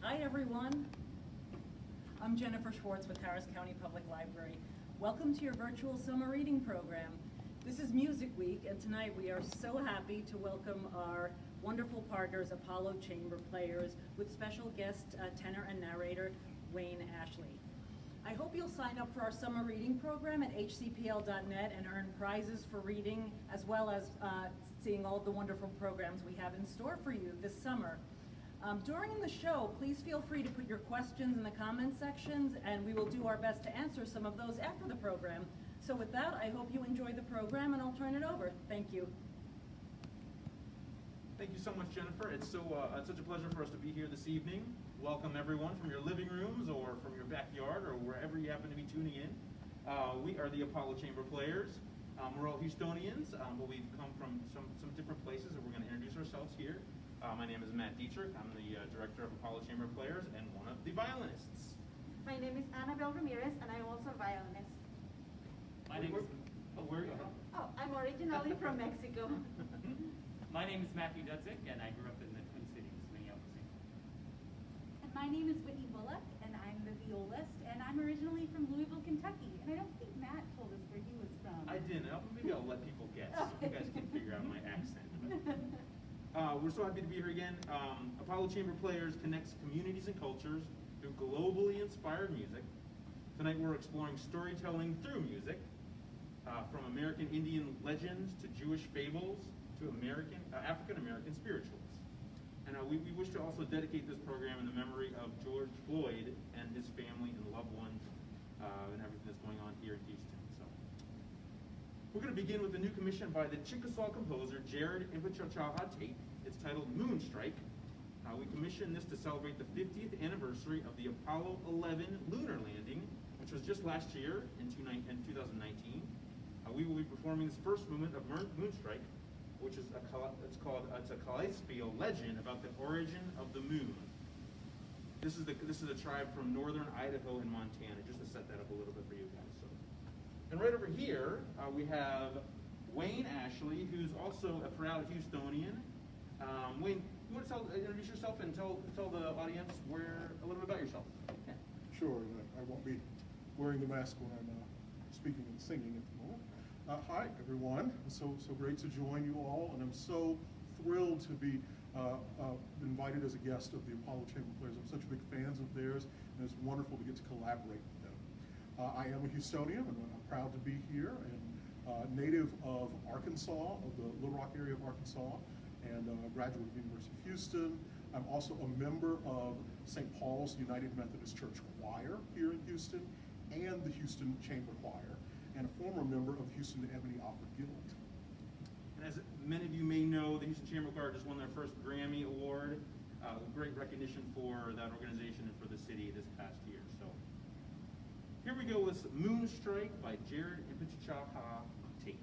Hi everyone. I'm Jennifer Schwartz with Harris County Public Library. Welcome to your virtual summer reading program. This is Music Week, and tonight we are so happy to welcome our wonderful partners, Apollo Chamber Players, with special guest tenor and narrator Wayne Ashley. I hope you'll sign up for our summer reading program at hcpl.net and earn prizes for reading, as well as seeing all the wonderful programs we have in store for you this summer. During the show, please feel free to put your questions in the comment sections, and we will do our best to answer some of those after the program. So with that, I hope you enjoy the program, and I'll turn it over. Thank you. Thank you so much, Jennifer. It's such a pleasure for us to be here this evening. Welcome everyone from your living rooms or from your backyard or wherever you happen to be tuning in. We are the Apollo Chamber Players. We're all Houstonians, but we've come from some different places, and we're going to introduce ourselves here. My name is Matt Dietrich. I'm the director of Apollo Chamber Players and one of the violinists. My name is Annabelle Ramirez, and I'm also a violinist. My name is... Where are you from? Oh, I'm originally from Mexico. My name is Matthew Dudzik, and I grew up in the Twin Cities, Minneapolis. And my name is Whitney Bullock, and I'm the violist, and I'm originally from Louisville, Kentucky. And I don't think Matt told us where he was from. I didn't. Maybe I'll let people guess. You guys can figure out my accent. We're so happy to be here again. Apollo Chamber Players connects communities and cultures through globally inspired music. Tonight we're exploring storytelling through music, from American Indian legends to Jewish fables to African-American spirituals. And we wish to also dedicate this program in the memory of George Floyd and his family and loved ones and everything that's going on here in Houston. So we're going to begin with a new commission by the Chickasaw composer Jared Impechachaha Tate. It's titled Moonstrike. We commissioned this to celebrate the 50th anniversary of the Apollo 11 lunar landing, which was just last year in 2019. We will be performing this first movement of Moonstrike, which is it's a Kaleidspiel legend about the origin of the moon. This is a tribe from northern Idaho and Montana, just to set that up a little bit for you guys. So, and right over here we have Wayne Ashley, who's also a proud Houstonian. Wayne, you want to introduce yourself and tell the audience a little bit about yourself? Yeah. Sure, I won't be wearing the mask when I'm speaking and singing at the moment. Hi, everyone. It's so great to join you all, and I'm so thrilled to be invited as a guest of the Apollo Chamber Players. I'm such big fans of theirs, and it's wonderful to get to collaborate with them. I am a Houstonian, and I'm proud to be here, and native of Arkansas, of the Little Rock area of Arkansas, and a graduate of the University of Houston. I'm also a member of St. Paul's United Methodist Church Choir here in Houston, and the Houston Chamber Choir, and a former member of the Houston Ebony Opera Guild. And as many of you may know, the Houston Chamber Choir just won their first Grammy Award. Great recognition for that organization and for the city this past year. So here we go with Moonstrike by Jared Impechachaha Tate.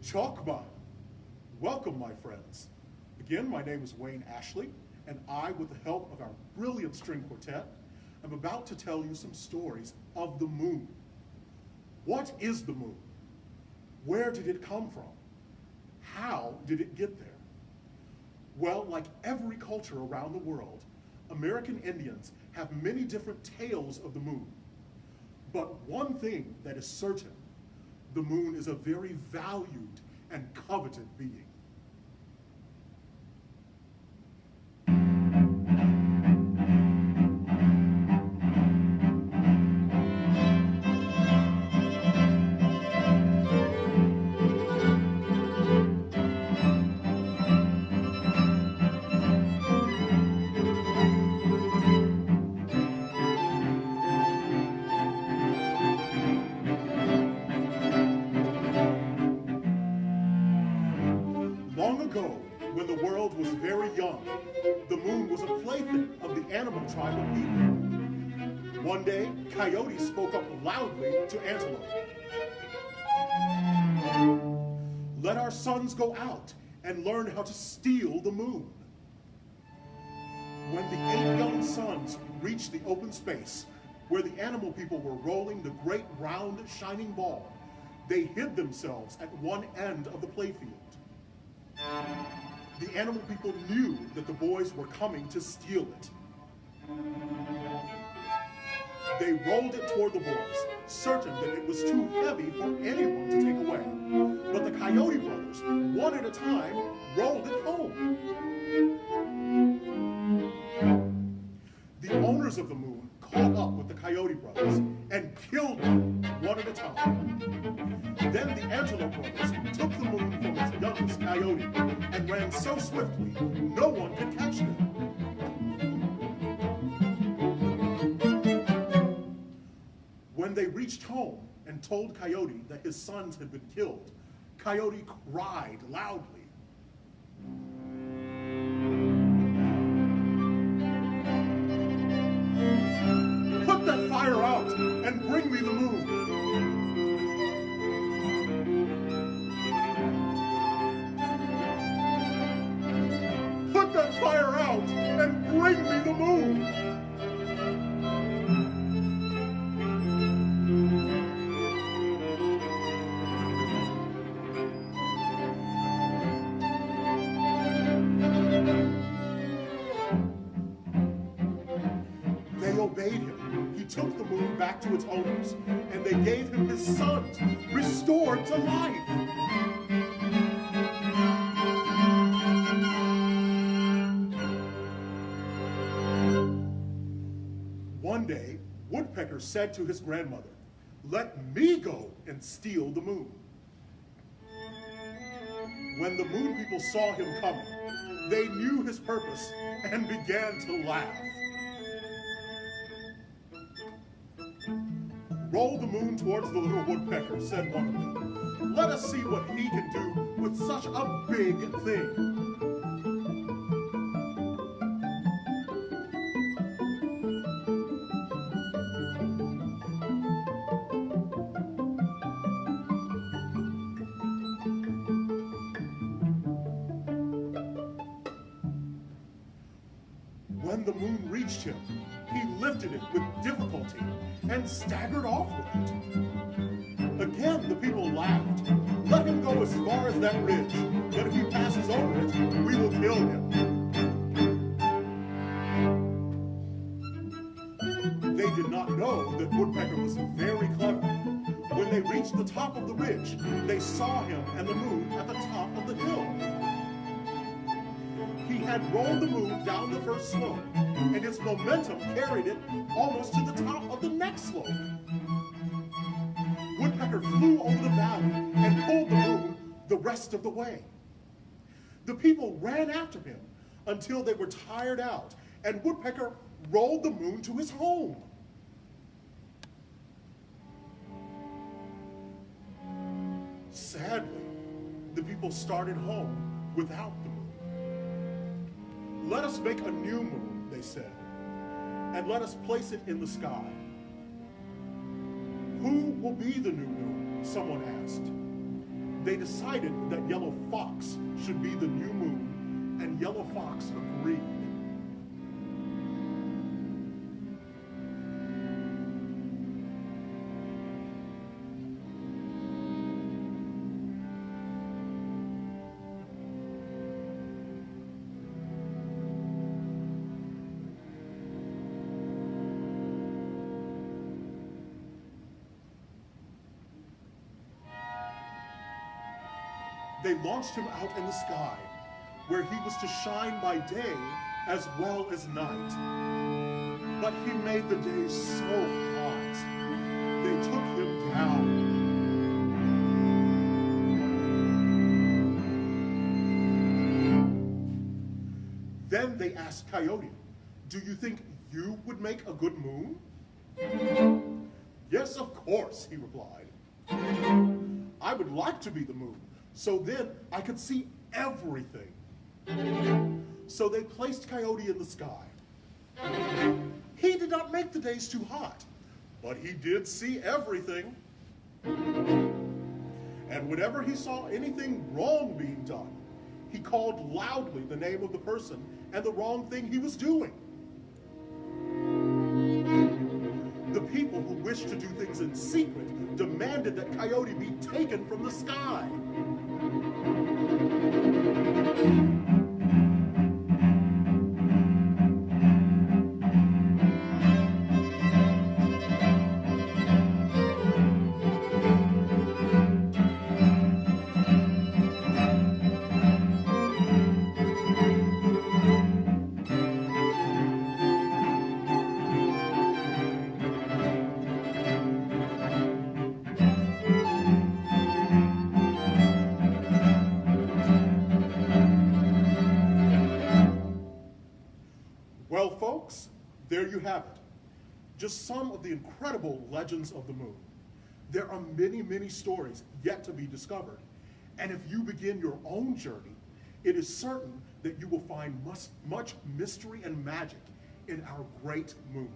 Chokma. Welcome, my friends. Again, my name is Wayne Ashley, and I, with the help of our brilliant string quartet, am about to tell you some stories of the moon. What is the moon? Where did it come from? How did it get there? Well, like every culture around the world, American Indians have many different tales of the moon. But one thing that is certain, the moon is a very valued and coveted being. Long ago, when the world was very young, the moon was a plaything of the animal tribe of people. One day, Coyote spoke up loudly to Antelope. Let our sons go out and learn how to steal the moon. When the 8 young sons reached the open space where the animal people were rolling the great round shining ball, they hid themselves at one end of the playfield. The animal people knew that the boys were coming to steal it. They rolled it toward the boys, certain that it was too heavy for anyone to take away. But the Coyote brothers, one at a time, rolled it home. The owners of the moon caught up with the Coyote brothers and killed them one at a time. Then the Antelope brothers took the moon from its youngest coyote and ran so swiftly no one could catch them. When they reached home and told Coyote that his sons had been killed, Coyote cried loudly. Put that fire out and bring me the moon. Put that fire out and bring me the moon. They obeyed him. He took the moon back to its owners, and they gave him his sons, restored to life. One day, Woodpecker said to his grandmother, "Let me go and steal the moon." When the moon people saw him coming, they knew his purpose and began to laugh. "Roll the moon towards the little woodpecker," said one of them. "Let us see what he can do with such a big thing." When the moon reached him, he lifted it with difficulty and staggered off with it. Again, the people laughed. "Let him go as far as that ridge, but if he passes over it, we will kill him." They did not know that Woodpecker was very clever. When they reached the top of the ridge, they saw him and the moon at the top of the hill. He had rolled the moon down the first slope, and its momentum carried it almost to the top of the next slope. Woodpecker flew over the valley and pulled the moon the rest of the way. The people ran after him until they were tired out, and Woodpecker rolled the moon to his home. Sadly, the people started home without the moon. "Let us make a new moon," they said, "and let us place it in the sky." "Who will be the new moon?" someone asked. They decided that Yellow Fox should be the new moon, and Yellow Fox agreed. they launched him out in the sky, where he was to shine by day as well as night. But he made the day so hot, they took him down. Then they asked Coyote, "Do you think you would make a good moon?" "Yes, of course," he replied. "I would like to be the moon, so then I could see everything." So they placed Coyote in the sky. He did not make the days too hot, but he did see everything. And whenever he saw anything wrong being done, he called loudly the name of the person and the wrong thing he was doing. The people who wished to do things in secret demanded that Coyote be taken from the sky. Well, folks, there you have it. Just some of the incredible legends of the moon. There are many, many stories yet to be discovered. And if you begin your own journey, it is certain that you will find much mystery and magic in our great moon.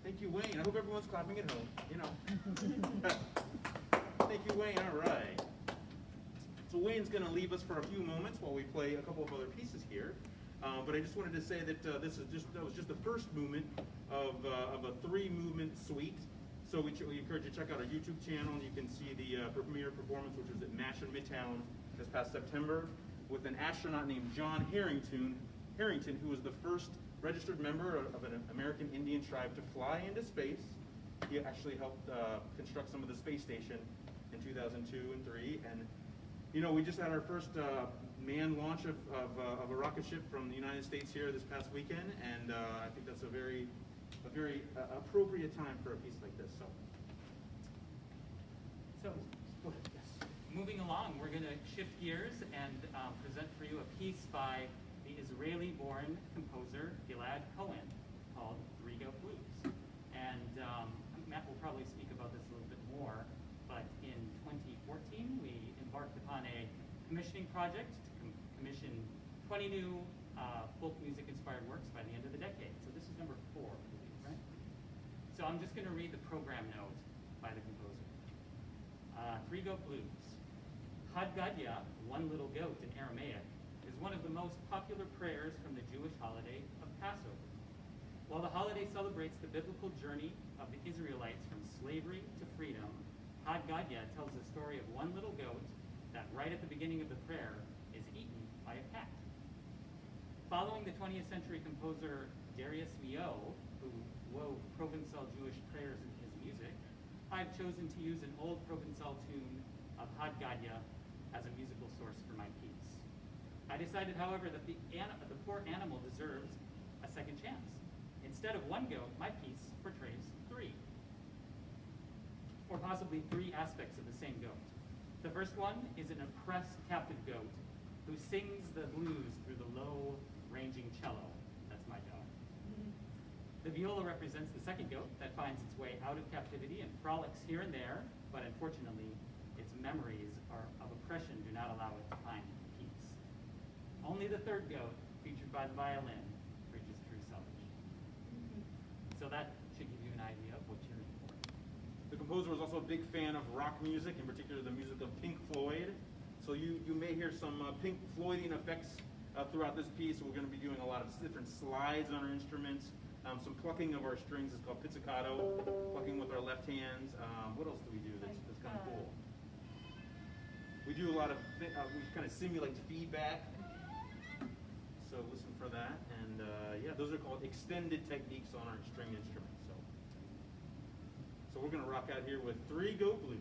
Thank you, Wayne. I hope everyone's clapping at home, you know. Thank you, Wayne. All right. So Wayne's going to leave us for a few moments while we play a couple of other pieces here. But I just wanted to say that that was just the first movement of a 3-movement suite. So we encourage you to check out our YouTube channel. You can see the premiere performance, which was at MASH in Midtown this past September, with an astronaut named John Harrington, who was the first registered member of an American Indian tribe to fly into space. He actually helped construct some of the space station in 2002 and 3. And you know, we just had our first manned launch of a rocket ship from the United States here this past weekend, and I think that's a very appropriate time for a piece like this. So, Go ahead. Yes. moving along, we're going to shift gears and present for you a piece by the Israeli-born composer Gilad Cohen called Three Goat Blues. And Matt will probably speak about this a little bit more, but in 2014 we embarked upon a commissioning project to commission 20 new folk music-inspired works by the end of the decade. So this is number 4, I believe, right? So I'm just going to read the program note by the composer. Three Goat Blues. Had Gadya, one little goat in Aramaic, is one of the most popular prayers from the Jewish holiday of Passover. While the holiday celebrates the biblical journey of the Israelites from slavery to freedom, Had Gadya tells the story of one little goat that right at the beginning of the prayer is eaten by a cat. Following the 20th century composer Darius Milhaud, who wove Provençal Jewish prayers into his music, I've chosen to use an old Provençal tune of Had Gadya as a musical source for my piece. I decided, however, that the poor animal deserves a a second chance. Instead of one goat, my piece portrays three. Or possibly three aspects of the same goat. The first one is an oppressed captive goat who sings the blues through the low, ranging cello. That's my dog. The viola represents the second goat that finds its way out of captivity and frolics here and there, but unfortunately, its memories of oppression do not allow it to find peace. Only the third goat, featured by the violin, reaches true salvation. So that should give you an idea of what you're in for. The composer was also a big fan of rock music, in particular the music of Pink Floyd. So you may hear some Pink Floydian effects throughout this piece. We're going to be doing a lot of different slides on our instruments. Some plucking of our strings is called pizzicato, plucking with our left hands. What else do we do that's kind of cool? We do a lot of, we kind of simulate feedback. So listen for that. And yeah, those are called extended techniques on our string instruments. So we're going to rock out here with Three Goat Blues.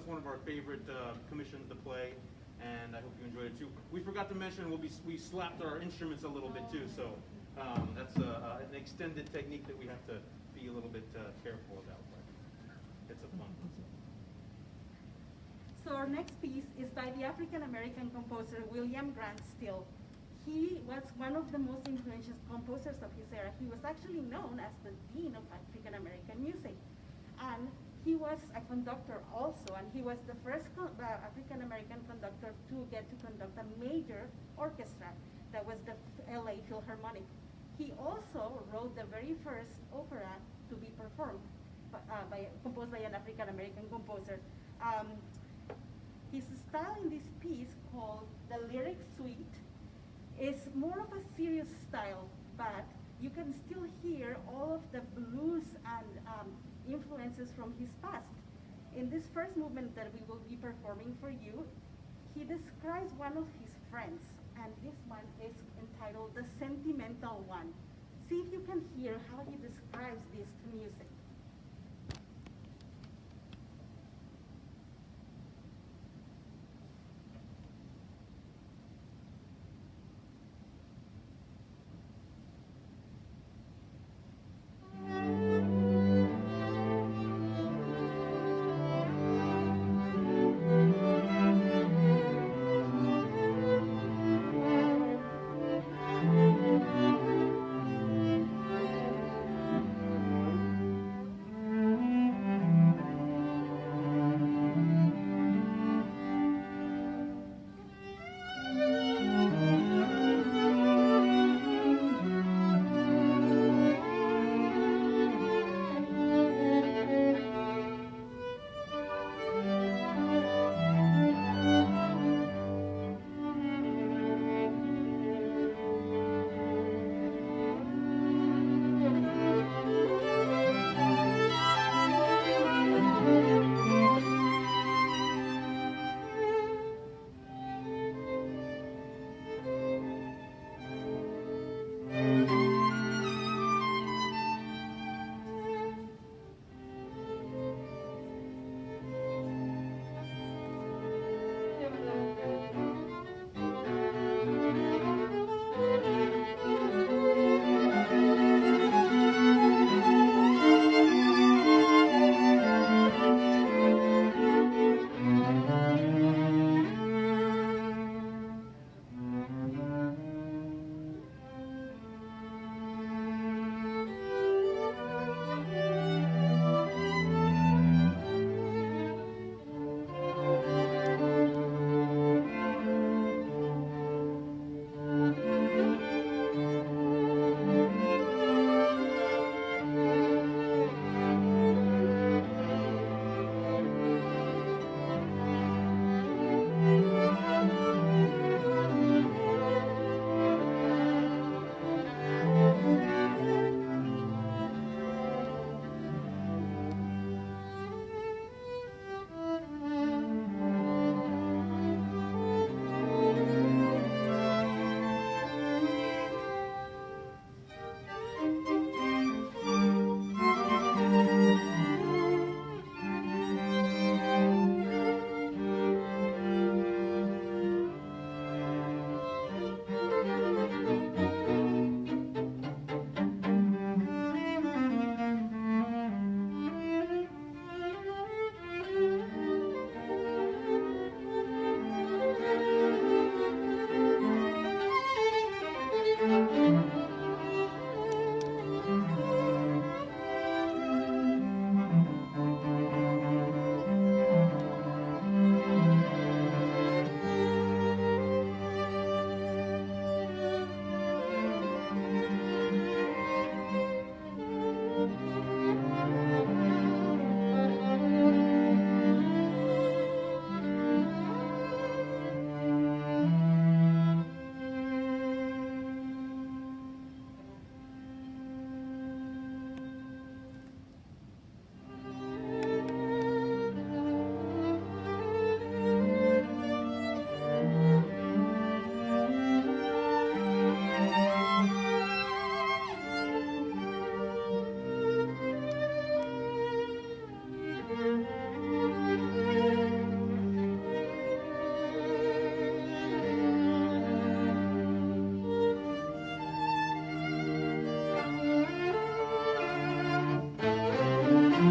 one of our favorite commissions to play, and I hope you enjoyed it too. We forgot to mention we slapped our instruments a little bit too, so that's an extended technique that we have to be a little bit careful about. But it's a fun one. So our next piece is by the African-American composer William Grant Still. He was one of the most influential composers of his era. He was actually known as the Dean of African-American music. And he was a conductor also, and he was the first African-American conductor to get to conduct a major orchestra. That was the LA Philharmonic. He also wrote the very first opera to be performed, composed by an African-American composer. His style in this piece, called the Lyric Suite, is more of a serious style, but you can still hear all of the blues and influences from his past. In this first movement that we will be performing for you, he describes one of his friends, and this one is entitled The Sentimental One. See if you can hear how he describes this to music. The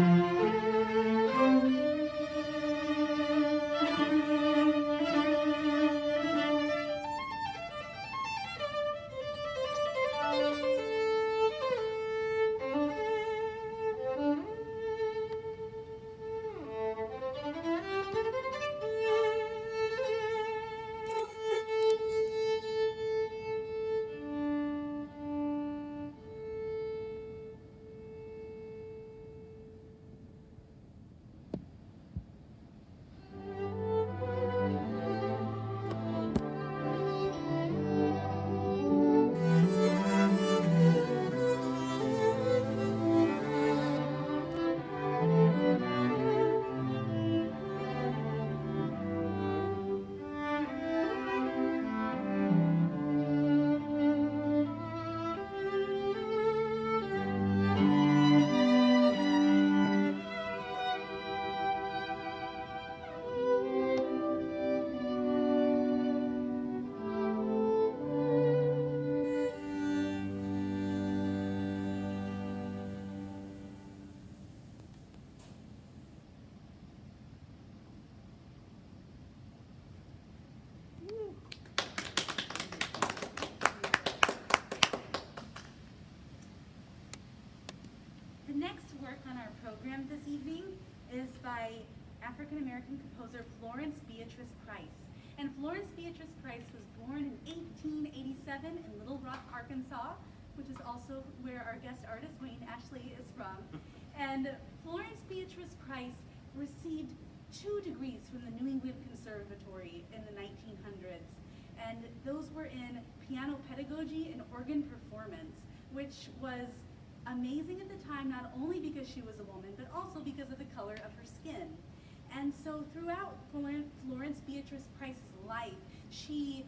next work on our program this evening is by African-American composer Florence Beatrice Price. And Florence Beatrice Price was born in 1887 in Little Rock, Arkansas, which is also where our guest artist Wayne Ashley is from. And Florence Beatrice Price received 2 degrees from the New England Conservatory in the 1900s. And those were in piano pedagogy and organ performance, which was amazing at the time, not only because she was a woman, but also because of the color of her skin. And so throughout Florence Beatrice Price's life, she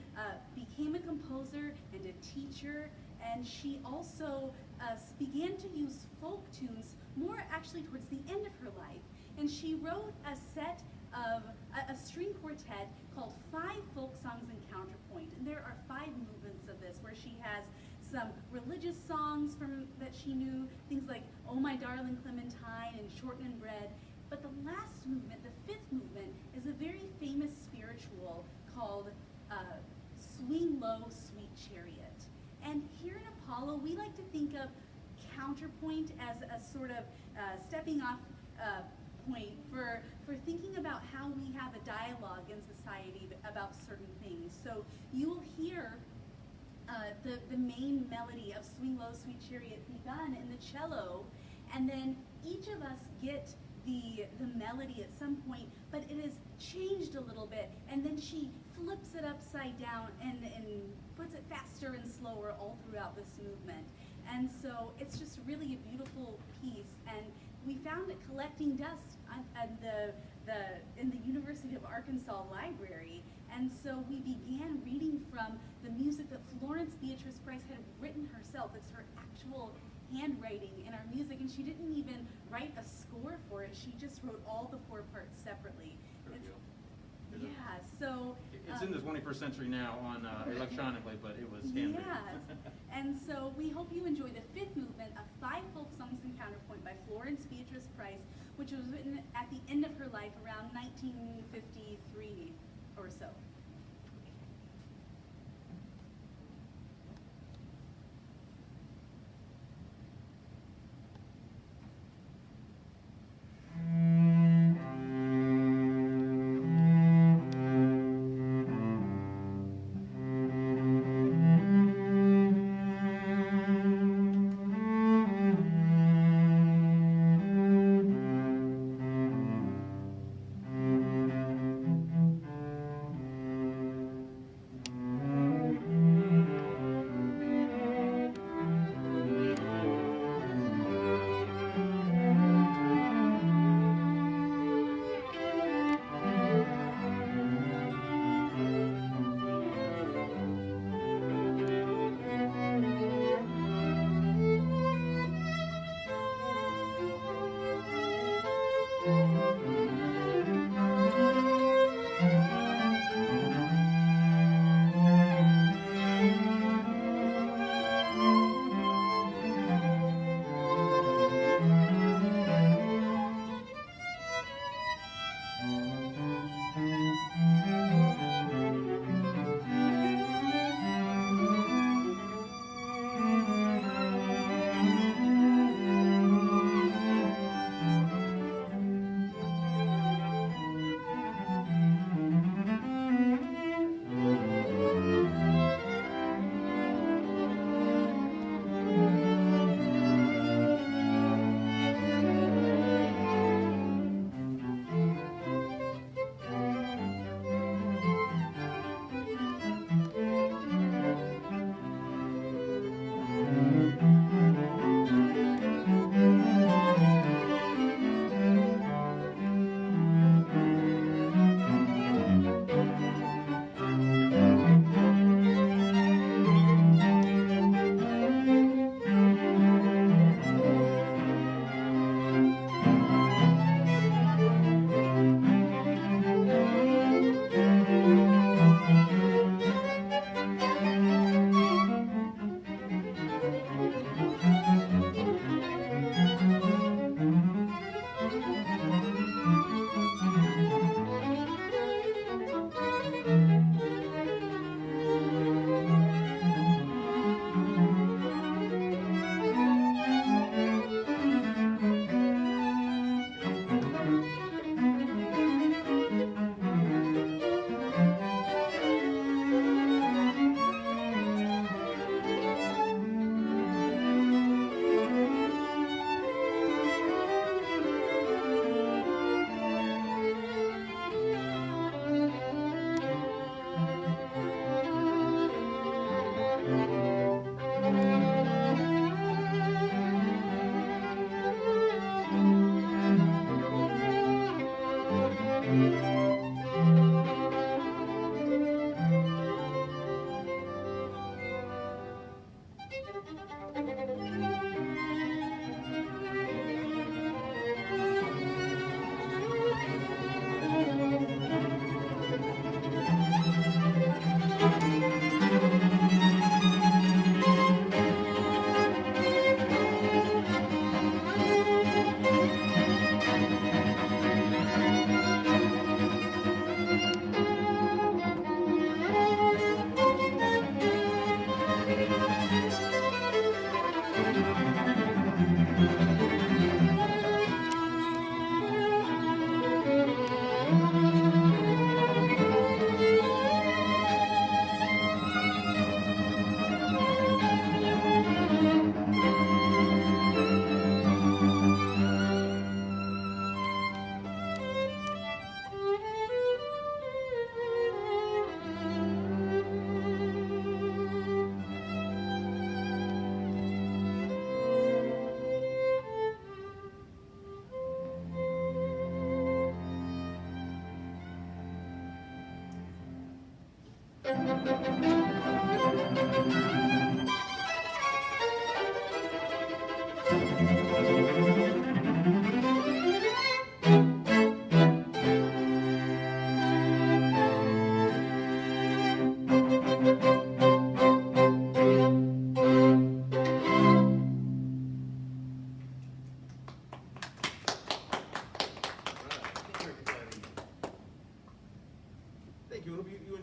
became a composer and a teacher, and she also began to use folk tunes more actually towards the end of her life. And she wrote a set of a string quartet called 5 Folk Songs and Counterpoint. And there are 5 movements of this where she has some religious songs that she knew, things like Oh My Darling Clementine and Shortening Bread. But the last movement, the 5th movement, is a very famous spiritual called Swing Low, Sweet Chariot. And here in Apollo, we like to think of counterpoint as a sort of stepping off point for thinking about how we have a dialogue in society about certain things. So you will hear the main melody of Swing Low, Sweet Chariot begun in the cello, and then each of us get the melody at some point, but it is changed a little bit, and then she flips it upside down and puts it faster and slower all throughout this movement. And so it's just really a beautiful piece, and we found it collecting dust in the University of Arkansas library. And so we began reading from the music that Florence Beatrice Price had written herself. It's her actual handwriting in our music, and she didn't even write a score for it. She just wrote all the 4 parts separately. Yeah, so It's in the 21st century now on electronically, but it was handwritten. yes. And so we hope you enjoy the 5th movement of 5 Folk Songs and Counterpoint by Florence Beatrice Price, which was written at the end of her life around 1953 or so.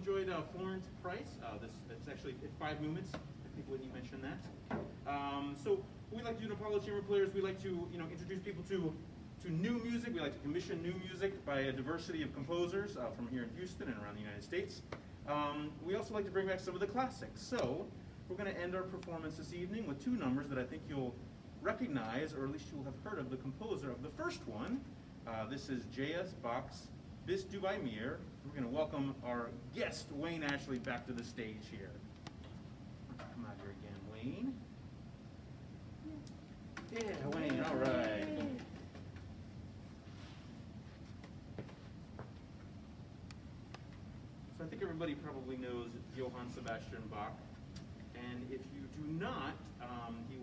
enjoyed Florence Price. That's actually 5 movements. I think Whitney mentioned that. So what we like to do in Apollo Chamber Players, we like to introduce people to new music. We like to commission new music by a diversity of composers from here in Houston and around the United States. We also like to bring back some of the classics. So we're going to end our performance this evening with 2 numbers that I think you'll recognize, or at least you'll have heard of the composer of the first one. This is J.S. Bach's Bis du bei mir. We're going to welcome our guest, Wayne Ashley, back to the stage here. Come out here again, Wayne. Yeah, Wayne, all right. So I think everybody probably knows Johann Sebastian Bach. And if you do not, he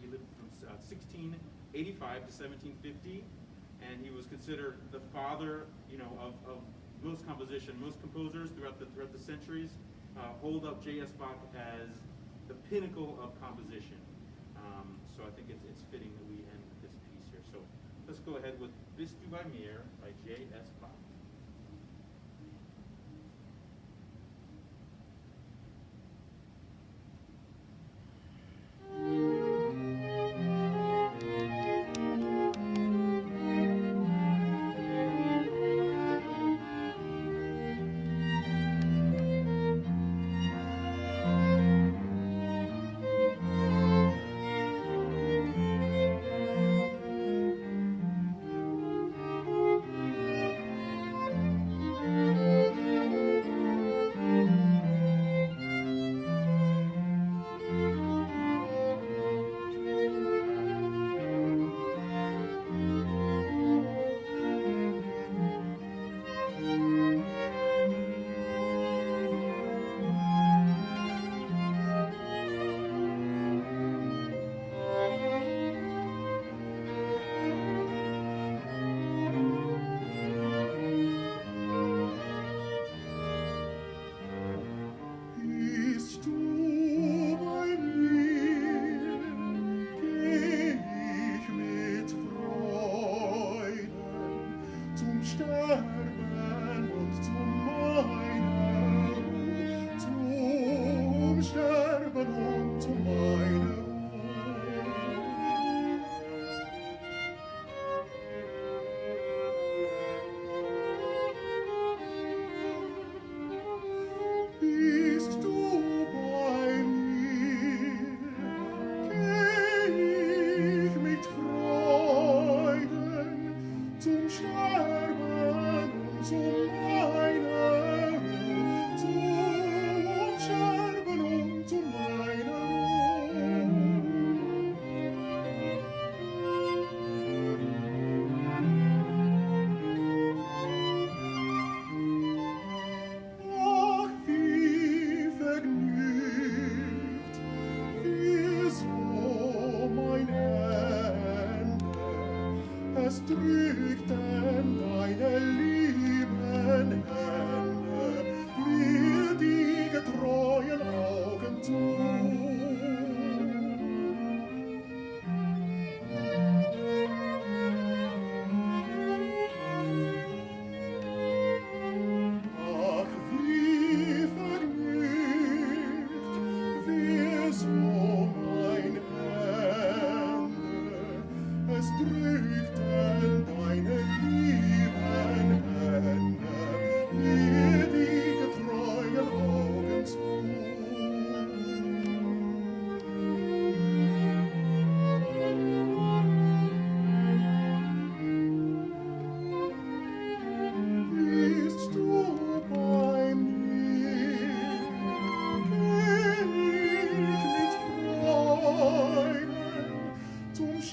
lived from 1685 to 1750, and he was considered the father, of most composition. Most composers throughout the centuries hold up J.S. Bach as the pinnacle of composition. So I think it's fitting that we end this piece here. So let's go ahead with Bis du bei mir by J.S. Bach.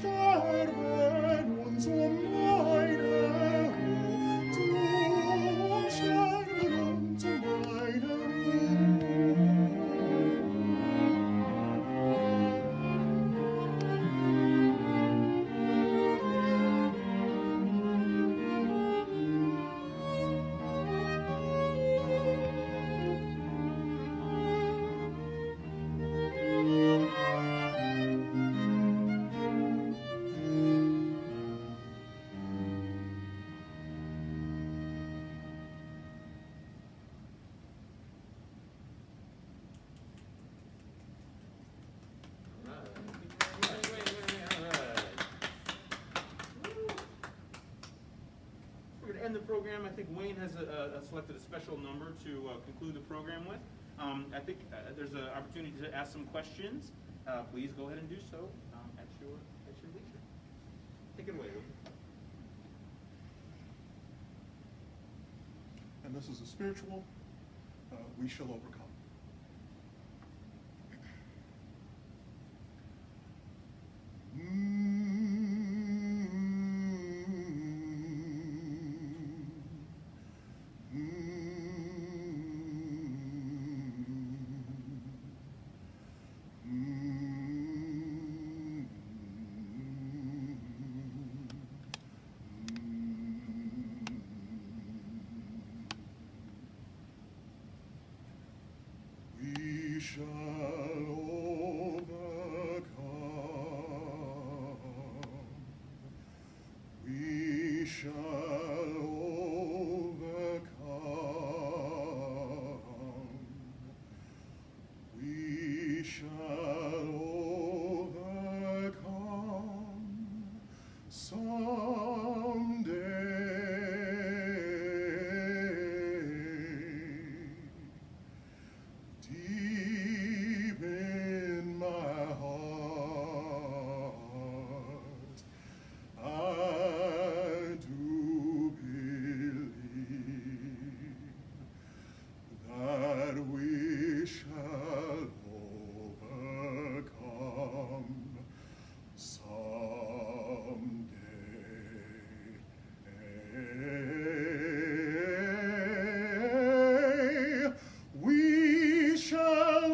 Sterben und meinen end the program, I think Wayne has selected a special number to conclude the program with. I think there's an opportunity to ask some questions. Please go ahead and do so at your leisure. Take it away, Luke. And this is a spiritual, we shall overcome. We shall overcome. We shall overcome. We shall overcome someday. Deep in my heart, I do believe that we shall overcome someday. We shall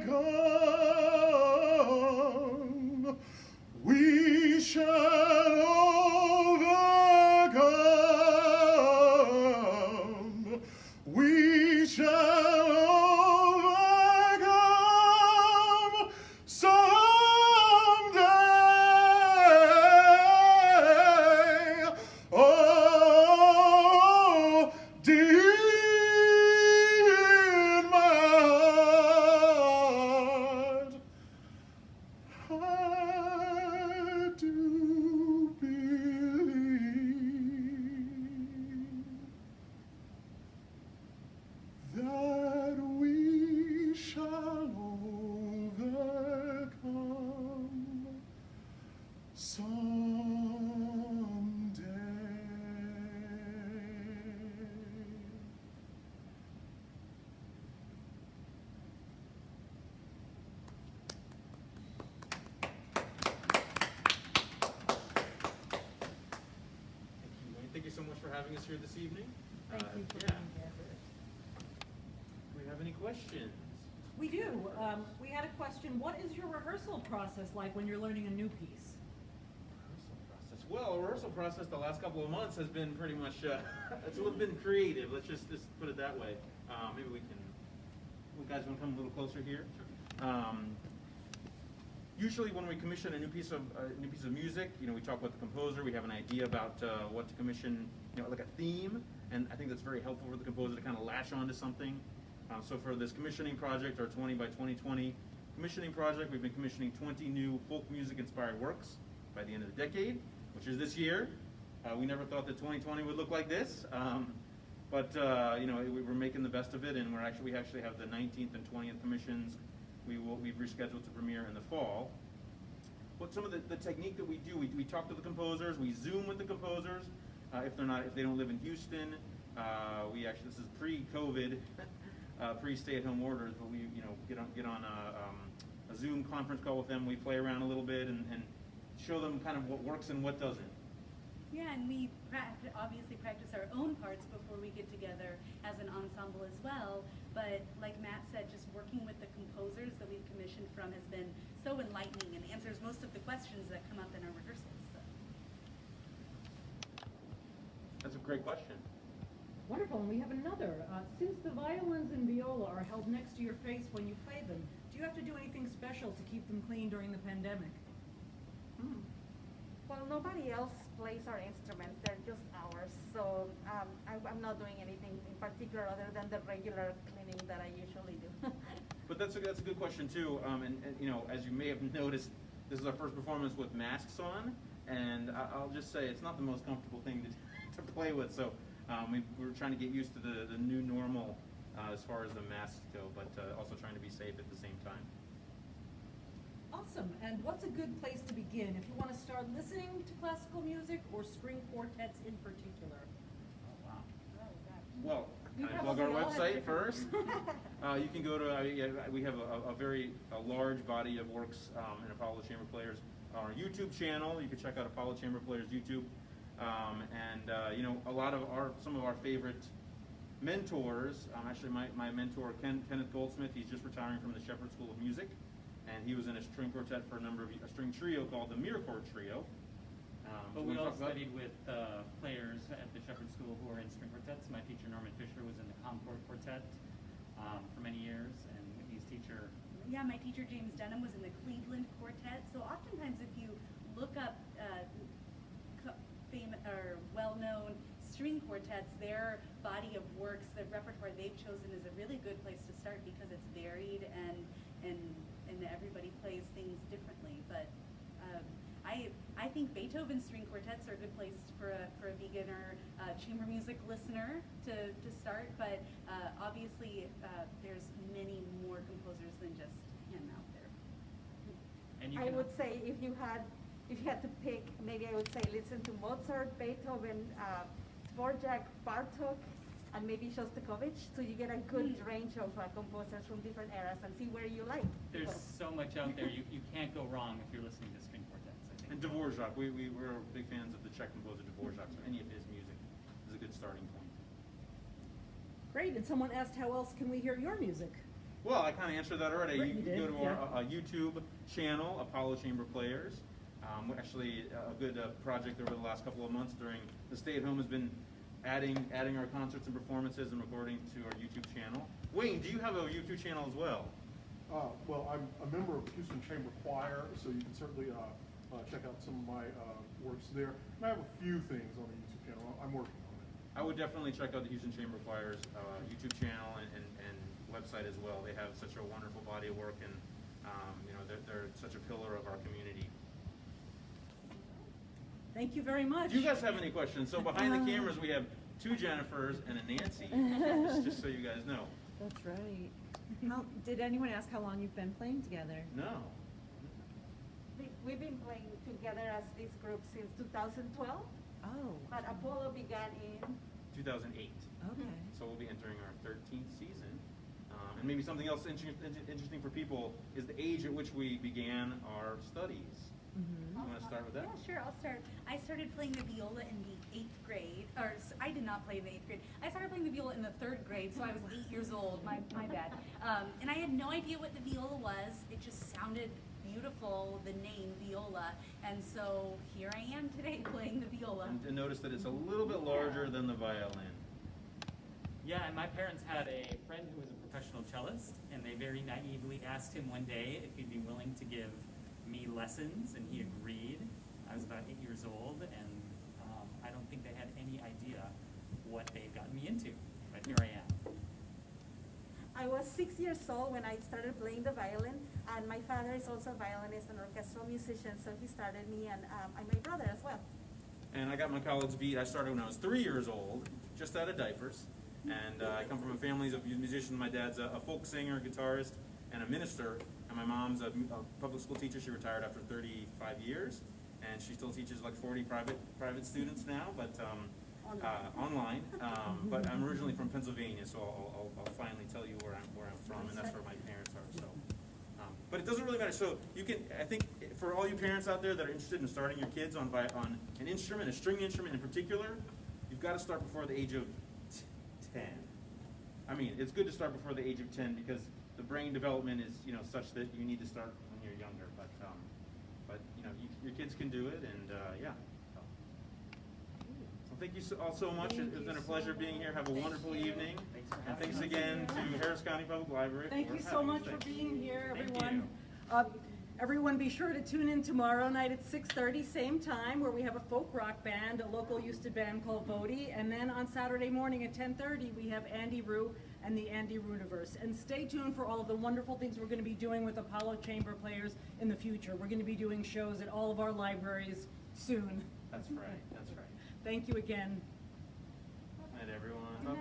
overcome. We shall overcome. We shall overcome someday. Oh, deep in my heart, I do believe that we shall overcome someday. Thank you, Wayne. Thank you so much for having us here this evening. Thank you for yeah. being here. Do we have any questions? We do. We had a question. What is your rehearsal process like when you're learning a new piece? Rehearsal process. Well, a rehearsal process the last couple of months has been pretty much, it's been creative. Let's just put it that way. Maybe we can, you guys want to come a little closer here? Usually when we commission a new piece of music, we talk with the composer, we have an idea about what to commission, like a theme, and I think that's very helpful for the composer to kind of latch onto something. So for this commissioning project, our 20 by 2020 commissioning project, we've been commissioning 20 new folk music inspired works by the end of the decade, which is this year. We never thought that 2020 would look like this, but we're making the best of it, and we actually have the 19th and 20th commissions. We've rescheduled to premiere in the fall. But some of the technique that we do, we talk to the composers, we Zoom with the composers. If they don't live in Houston, this is pre-COVID, pre-stay-at-home orders, but we get on a Zoom conference call with them. We play around a little bit and show them kind of what works and what doesn't. Yeah, and we obviously practice our own parts before we get together as an ensemble as well. But like Matt said, just working with the composers that we've commissioned from has been so enlightening and answers most of the questions that come up in our rehearsals. So. That's a great question. Wonderful, and we have another. Since the violins and viola are held next to your face when you play them, do you have to do anything special to keep them clean during the pandemic? Well, nobody else plays our instruments, they're just ours. So I'm not doing anything in particular other than the regular cleaning that I usually do. But that's a good question too. And as you may have noticed, this is our first performance with masks on, and I'll just say it's not the most comfortable thing to play with. So we're trying to get used to the new normal as far as the masks go, but also trying to be safe at the same time. Awesome. And what's a good place to begin if you want to start listening to classical music or string quartets in particular? Oh, wow. Well, We can I plug our probably all have website different- first? You can go to, we have a large body of works in Apollo Chamber Players. Our YouTube channel, you can check out Apollo Chamber Players YouTube. You know, some of our favorite mentors, actually my mentor, Kenneth Goldsmith, he's just retiring from the Shepherd School of Music. And he was in a string quartet for a string trio called the Miracord Trio. But we all studied with players at the Shepherd School who are in string quartets. My teacher, Norman Fisher, was in the Concord Quartet for many years, and Whitney's teacher. Yeah, my teacher James Denham was in the Cleveland Quartet. So oftentimes, if you look up well-known string quartets, their body of works, the repertoire they've chosen is a really good place to start because it's varied and everybody plays things differently. But I think Beethoven string quartets are a good place for a beginner chamber music listener to start. But obviously, there's many more composers than just him out there. And you I can would say if you had to pick, maybe I would say listen to Mozart, Beethoven, Dvorak, Bartok, and maybe Shostakovich, so you get a good range of composers from different eras and see where you like. There's so much out there. You can't go wrong if you're listening to string quartets, I think. And Dvorak, we're big fans of the Czech composer Dvorak, so any of his music is a good starting point. Great. And someone asked, how else can we hear your music? Well, I kind of answered that already. Right, You you can go did, to our YouTube channel, Apollo Chamber Players. Actually, a good project over the last couple of months during the stay-at-home has been adding our concerts and performances and recording to our YouTube channel. Wayne, do you have a YouTube channel as well? Well, I'm a member of the Houston Chamber Choir, so you can certainly check out some of my works there. And I have a few things on the YouTube channel. I'm working on it. I would definitely check out the Houston Chamber Choir's YouTube channel and website as well. They have such a wonderful body of work, and you know, they're such a pillar of our community. Thank you very much. Do you guys have any questions? So behind the cameras, we have two Jennifers and a Nancy, just so you guys know. That's right. Did anyone ask how long you've been playing together? No. We've been playing together as this group since 2012, Oh, but Apollo began in 2008. okay. So we'll be entering our 13th season. And maybe something else interesting for people is the age at which we began our studies. Mm-hmm. You want to start with that? Yeah, sure, I'll start. I started playing the viola in the 8th grade, I did not play in the 8th grade. I started playing the viola in the 3rd grade, so I was 8 years old, my bad. And I had no idea what the viola was. It just sounded beautiful, the name viola. And so here I am today playing the viola. And notice that it's a little bit larger than the violin. Yeah, and my parents had a friend who was a professional cellist, and they very naively asked him one day if he'd be willing to give me lessons, and he agreed. I was about 8 years old, and I don't think they had any idea what they had gotten me into, but here I am. I was 6 years old when I started playing the violin, and my father is also a violinist and orchestral musician, so he started me, and my brother as well. And I got my college beat. I started when I was 3 years old, just out of diapers. And I come from a family of musicians. My dad's a folk singer, guitarist, and a minister. And my mom's a public school teacher. She retired after 35 years. And she still teaches like 40 private students now, but online. But I'm originally from Pennsylvania, so I'll finally tell you where I'm from, and that's where my parents are. So, but it doesn't really matter. So you can, I think, for all you parents out there that are interested in starting your kids on an instrument, a string instrument in particular, you've got to start before the age of 10. I mean, it's good to start before the age of 10 because the brain development is, you know, such that you need to start when you're younger. But you know, your kids can do it, and yeah. So thank you all so much. It's been a pleasure being here. Have a wonderful evening. And thanks again to Harris County Public Library. Thank you so having us much for today. being here, Thank everyone. you. Everyone be sure to tune in tomorrow night at 6:30, same time, where we have a folk rock band, a local Houston band called Bodie. And then on Saturday morning at 10:30, we have Andy Rue and the Andy Rooniverse. And stay tuned for all of the wonderful things we're going to be doing with Apollo Chamber Players in the future. We're going to be doing shows at all of our libraries, soon. That's right, that's right. Thank you again. Good night, everyone. Good